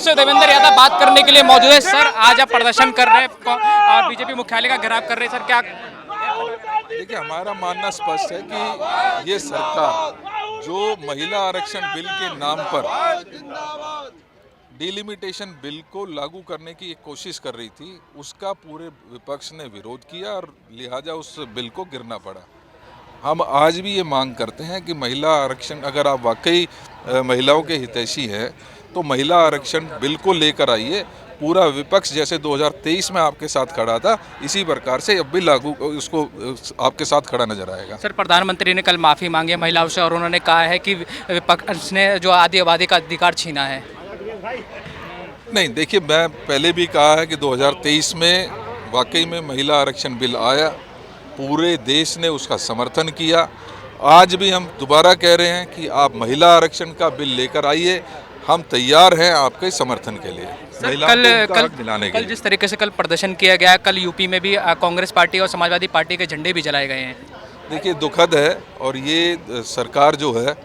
से देवेंद्र यादव बात करने के लिए मौजूद है। सर, आज आप प्रदर्शन कर रहे हैं और बीजेपी मुख्यालय का घेराव कर रहे हैं, सर क्या? देखिए, हमारा मानना स्पष्ट है कि ये सरकार जो महिला आरक्षण बिल के नाम पर डिलिमिटेशन बिल को लागू करने की एक कोशिश कर रही थी, उसका पूरे विपक्ष ने विरोध किया और लिहाजा उस बिल को गिरना पड़ा। हम आज भी ये मांग करते हैं कि महिला आरक्षण, अगर आप वाकई महिलाओं के हितैषी हैं तो महिला आरक्षण बिल को लेकर आइए। पूरा विपक्ष जैसे 2023 में आपके साथ खड़ा था, इसी प्रकार से अब भी लागू उसको आपके साथ खड़ा नजर आएगा। सर, प्रधानमंत्री ने कल माफ़ी मांगी है महिलाओं से और उन्होंने कहा है कि विपक्ष ने जो आदि आबादी का अधिकार छीना है। नहीं, देखिए, मैं पहले भी कहा है कि 2023 में वाकई में महिला आरक्षण बिल आया, पूरे देश ने उसका समर्थन किया। आज भी हम दोबारा कह रहे हैं कि आप महिला आरक्षण का बिल लेकर आइए, हम तैयार हैं आपके समर्थन के लिए। कल जिस तरीके से कल प्रदर्शन किया गया, कल यूपी में भी कांग्रेस पार्टी और समाजवादी पार्टी के झंडे भी जलाए गए हैं। देखिए, दुखद है और ये सरकार जो है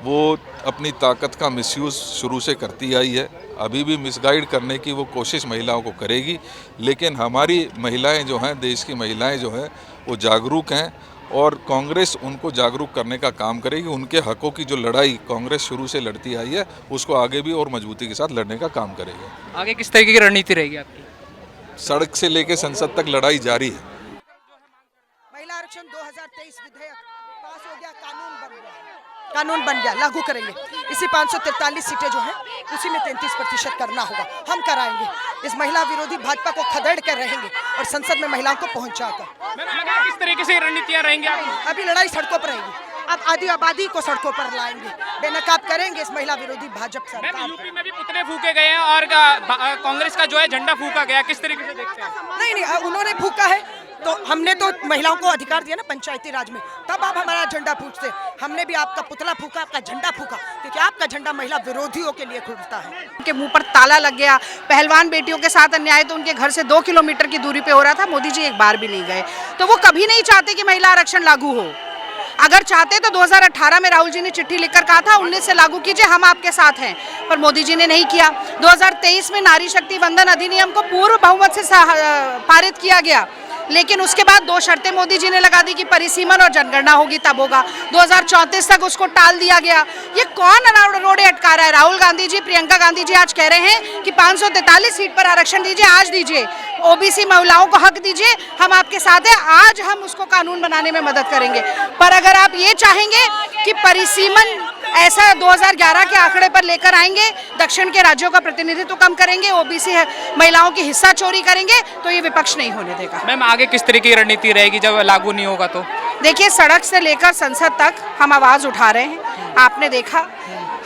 वो अपनी ताकत का मिसयूज़ शुरू से करती आई है। अभी भी मिसगाइड करने की वो कोशिश महिलाओं को करेगी, लेकिन हमारी महिलाएं जो हैं, देश की महिलाएं जो हैं, वो जागरूक हैं और कांग्रेस उनको जागरूक करने का काम करेगी। उनके हकों की जो लड़ाई कांग्रेस शुरू से लड़ती आई है, उसको आगे भी और मजबूती के साथ लड़ने का काम करेगी। आगे किस तरीके की रणनीति रहेगी आपकी? सड़क से लेकर संसद तक लड़ाई जारी है। महिला आरक्षण 2023 विधेयक पास हो गया, कानून बन गया, लागू करेंगे। इसी 543 सीटें जो हैं उसी में 33% करना होगा, हम कराएंगे। इस महिला विरोधी भाजपा को खदेड़ कर रहेंगे और संसद में महिलाओं को पहुंचाकर। किस तरीके से रणनीतियां रहेंगी? अभी लड़ाई सड़कों पर रहेगी, अब आदि आबादी को सड़कों पर लाएंगे, बेनकाब करेंगे इस महिला विरोधी भाजपा सरकार। यूपी में भी पुतले फूके गए हैं और कांग्रेस का जो है झंडा फूका गया, किस तरीके से देखते हैं? नहीं, उन्होंने फूका है तो हमने तो महिलाओं को अधिकार दिया ना पंचायती राज में, तब आप हमारा झंडा फूकते। हमने भी आपका पुतला फूका, आपका झंडा फूका, क्योंकि आपका झंडा महिला विरोधियों के लिए खुलता है। उनके मुंह पर ताला लग गया। पहलवान बेटियों के साथ अन्याय तो उनके घर से 2 किलोमीटर की दूरी पे हो रहा था, मोदी जी एक बार भी नहीं गए। तो वो कभी नहीं चाहते कि महिला आरक्षण लागू हो। अगर चाहते तो 2018 में राहुल जी ने चिट्ठी लिखकर कहा था 19 से लागू कीजिए, हम आपके साथ हैं, पर मोदी जी ने नहीं किया। 2023 में नारी शक्ति वंदन अधिनियम को पूर्व बहुमत से पारित किया गया, लेकिन उसके बाद 2 शर्तें मोदी जी ने लगा दी कि परिसीमन और जनगणना होगी तब होगा। 2034 तक उसको टाल दिया गया। ये कौन रोड़े अटका रहा है? राहुल गांधी जी, प्रियंका गांधी जी आज कह रहे हैं कि 543 सीट पर आरक्षण दीजिए, आज दीजिए, ओबीसी महिलाओं को हक दीजिए, हम आपके साथ हैं, आज हम उसको कानून बनाने में मदद करेंगे। पर अगर आप ये चाहेंगे कि परिसीमन ऐसा 2011 के आंकड़े पर लेकर आएंगे, दक्षिण के राज्यों का प्रतिनिधित्व कम करेंगे, ओबीसी महिलाओं की हिस्सा चोरी करेंगे, तो ये विपक्ष नहीं होने देगा। मैम, आगे किस तरीके की रणनीति रहेगी जब लागू नहीं होगा तो? देखिए, सड़क से लेकर संसद तक हम आवाज़ उठा रहे हैं। आपने देखा,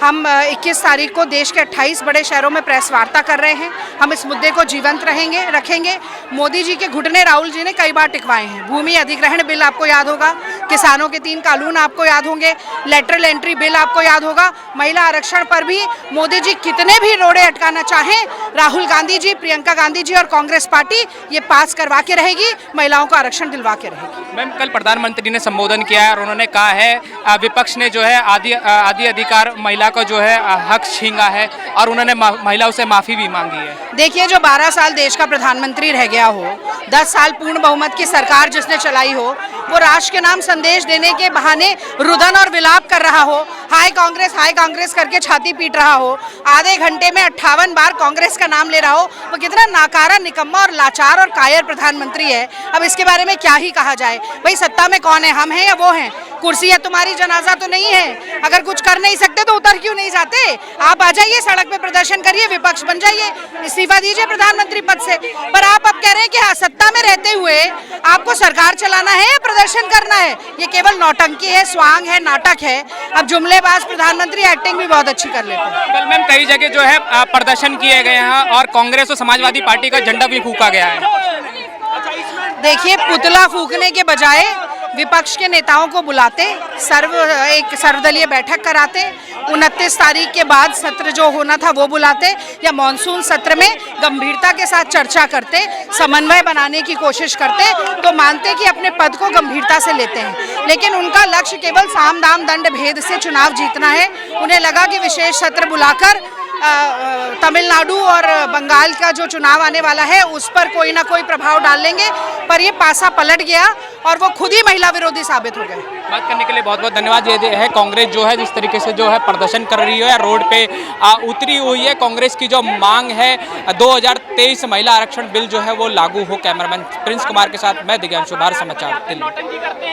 हम 21 तारीख को देश के 28 बड़े शहरों में प्रेस वार्ता कर रहे हैं। हम इस मुद्दे को जीवंत रखेंगे। मोदी जी के घुटने राहुल जी ने कई बार टिकवाए हैं। भूमि अधिग्रहण बिल आपको याद होगा, किसानों के 3 कानून आपको याद होंगे, लेटरल एंट्री बिल आपको याद होगा। महिला आरक्षण पर भी मोदी जी कितने भी रोड़े अटकाना चाहें, राहुल गांधी जी, प्रियंका गांधी जी और कांग्रेस पार्टी ये पास करवा के रहेगी, महिलाओं को आरक्षण दिलवा के रहेगी। मैम, कल प्रधानमंत्री ने संबोधन किया है और उन्होंने कहा है विपक्ष ने जो है आदि अधिकार महिला का जो है हक छीना है और उन्होंने महिलाओं से माफ़ी भी मांगी है। देखिए, जो 12 साल देश का प्रधानमंत्री रह गया हो, 10 साल पूर्ण बहुमत की सरकार जिसने चलाई हो, वो राष्ट्र के नाम संदेश देने के बहाने रुदन और विलाप कर रहा हो, हाय कांग्रेस करके छाती पीट रहा हो, आधे घंटे में 58 बार कांग्रेस का नाम ले रहा हो, वो कितना नाकारा, निकम्मा और लाचार और कायर प्रधानमंत्री है। अब इसके बारे में क्या ही कहा जाए। भाई, सत्ता में कौन है, हम हैं या वो हैं? कुर्सी है तुम्हारी, जनाजा तो नहीं है। अगर कुछ कर नहीं सकते तो उतर क्यों नहीं जाते? आप आ जाइए, सड़क पे प्रदर्शन करिए, विपक्ष बन जाइए, इस्तीफा दीजिए प्रधानमंत्री पद से। पर आप अब कह रहे हैं कि हाँ, सत्ता में रहते हुए आपको सरकार चलाना है या प्रदर्शन करना है? ये केवल नौटंकी है, स्वांग है, नाटक है। अब जुमलेबाज प्रधानमंत्री एक्टिंग भी बहुत अच्छी कर लेते हैं। कल मैम कई जगह जो है प्रदर्शन किए गए हैं और कांग्रेस और समाजवादी पार्टी का झंडा भी फूका गया है। देखिए, पुतला फूकने के बजाय विपक्ष के नेताओं को बुलाते, एक सर्वदलीय बैठक कराते, 29 तारीख के बाद सत्र जो होना था वो बुलाते, या मानसून सत्र में गंभीरता के साथ चर्चा करते, समन्वय बनाने की कोशिश करते, तो मानते कि अपने पद को गंभीरता से लेते हैं। लेकिन उनका लक्ष्य केवल साम दाम दंड भेद से चुनाव जीतना है। उन्हें लगा कि विशेष सत्र बुलाकर तमिलनाडु और बंगाल का जो चुनाव आने वाला है उस पर कोई ना कोई प्रभाव डाल लेंगे, पर ये पासा पलट गया और वो खुद ही महिला विरोधी साबित हो गए। बात करने के लिए बहुत बहुत धन्यवाद। ये है कांग्रेस जो है जिस तरीके से जो है प्रदर्शन कर रही है, रोड पे उतरी हुई है। कांग्रेस की जो मांग है 2023 महिला आरक्षण बिल जो है वो लागू हो। कैमरामैन प्रिंस कुमार के साथ मैं दिव्यांशु, भारत समाचार दिल्ली।